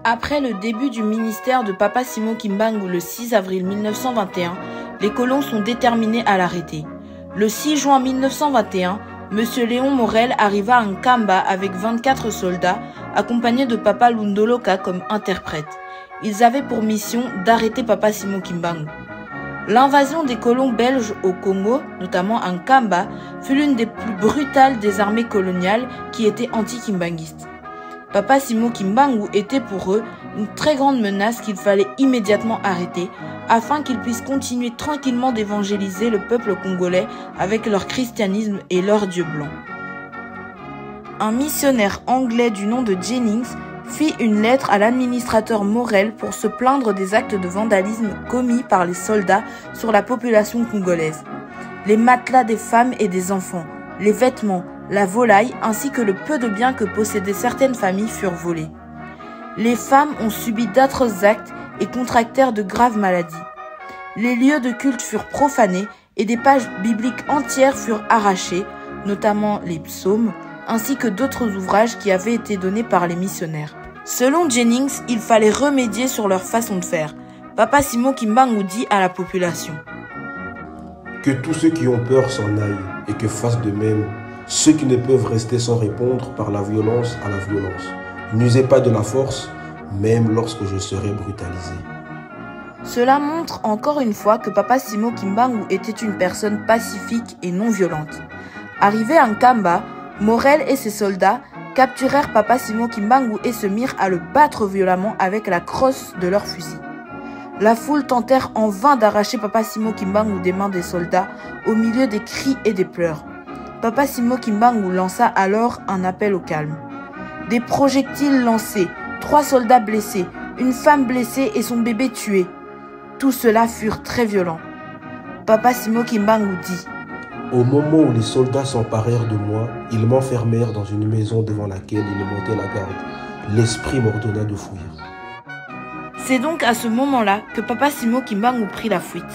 Après le début du ministère de Papa Simon Kimbangu le 6 avril 1921, les colons sont déterminés à l'arrêter. Le 6 juin 1921, M. Léon Morel arriva à Nkamba avec 24 soldats, accompagnés de Papa Lundoloka comme interprète. Ils avaient pour mission d'arrêter Papa Simon Kimbangu. L'invasion des colons belges au Congo, notamment à Nkamba, fut l'une des plus brutales des armées coloniales qui étaient anti-kimbanguistes. Papa Simon Kimbangu était pour eux une très grande menace qu'il fallait immédiatement arrêter afin qu'ils puissent continuer tranquillement d'évangéliser le peuple congolais avec leur christianisme et leur Dieu blanc. Un missionnaire anglais du nom de Jennings fit une lettre à l'administrateur Morel pour se plaindre des actes de vandalisme commis par les soldats sur la population congolaise. Les matelas des femmes et des enfants, les vêtements, la volaille ainsi que le peu de biens que possédaient certaines familles furent volés. Les femmes ont subi d'atroces actes et contractèrent de graves maladies. Les lieux de culte furent profanés et des pages bibliques entières furent arrachées, notamment les psaumes, ainsi que d'autres ouvrages qui avaient été donnés par les missionnaires. Selon Jennings, il fallait remédier sur leur façon de faire. Papa Simon Kimbangu dit à la population: que tous ceux qui ont peur s'en aillent et que fassent de même ceux qui ne peuvent rester sans répondre par la violence à la violence. N'usez pas de la force, même lorsque je serai brutalisé. Cela montre encore une fois que Papa Simon Kimbangu était une personne pacifique et non violente. Arrivé à Nkamba, Morel et ses soldats capturèrent Papa Simon Kimbangu et se mirent à le battre violemment avec la crosse de leurs fusils. La foule tentèrent en vain d'arracher Papa Simon Kimbangu des mains des soldats au milieu des cris et des pleurs. Papa Simon Kimbangu lança alors un appel au calme. Des projectiles lancés, 3 soldats blessés, une femme blessée et son bébé tué. Tout cela furent très violents. Papa Simon Kimbangu dit: au moment où les soldats s'emparèrent de moi, ils m'enfermèrent dans une maison devant laquelle ils montaient la garde. L'esprit m'ordonna de fuir. C'est donc à ce moment-là que Papa Simon Kimbangu prit la fuite.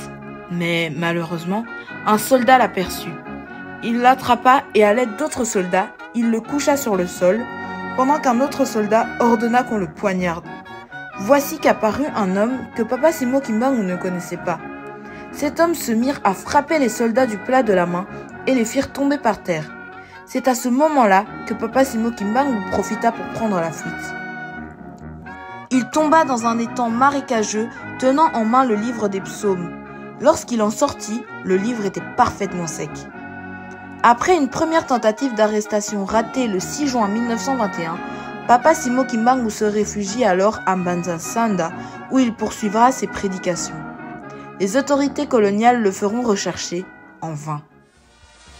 Mais malheureusement, un soldat l'aperçut. Il l'attrapa et à l'aide d'autres soldats, il le coucha sur le sol, pendant qu'un autre soldat ordonna qu'on le poignarde. Voici qu'apparut un homme que Papa Simon Kimbangu ne connaissait pas. Cet homme se mit à frapper les soldats du plat de la main et les firent tomber par terre. C'est à ce moment-là que Papa Simon Kimbangu profita pour prendre la fuite. Il tomba dans un étang marécageux, tenant en main le livre des psaumes. Lorsqu'il en sortit, le livre était parfaitement sec. Après une première tentative d'arrestation ratée le 6 juin 1921, Papa Simon Kimbangu se réfugie alors à Mbanza-Sanda où il poursuivra ses prédications. Les autorités coloniales le feront rechercher en vain.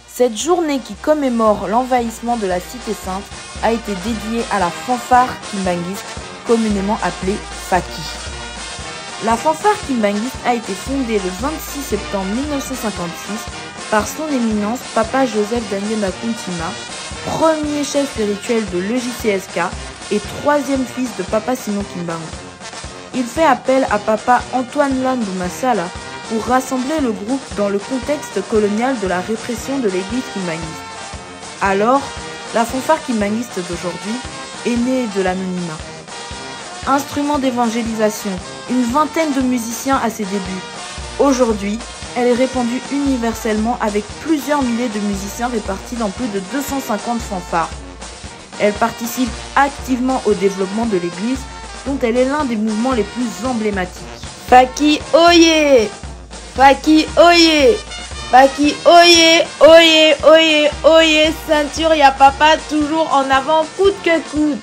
Cette journée qui commémore l'envahissement de la Cité Sainte a été dédiée à la fanfare kimbanguiste, communément appelée Faki. La fanfare kimbanguiste a été fondée le 26 septembre 1956 par son éminence Papa Joseph Daniel Makuntima, premier chef spirituel de l'EJCSK et 3e fils de Papa Simon Kimbangu. Il fait appel à Papa Antoine Landou Massala pour rassembler le groupe dans le contexte colonial de la répression de l'église kimbanguiste. Alors, la fanfare kimbanguiste d'aujourd'hui est née de l'anonymat. Instrument d'évangélisation, une vingtaine de musiciens à ses débuts. Aujourd'hui, elle est répandue universellement avec plusieurs milliers de musiciens répartis dans plus de 250 fanfares. Elle participe activement au développement de l'église, dont elle est l'un des mouvements les plus emblématiques. Faki Oye! Faki Oye! Faki Oye! Oye! Oye! Oye! Ceinture, y'a papa toujours en avant, coûte que coûte!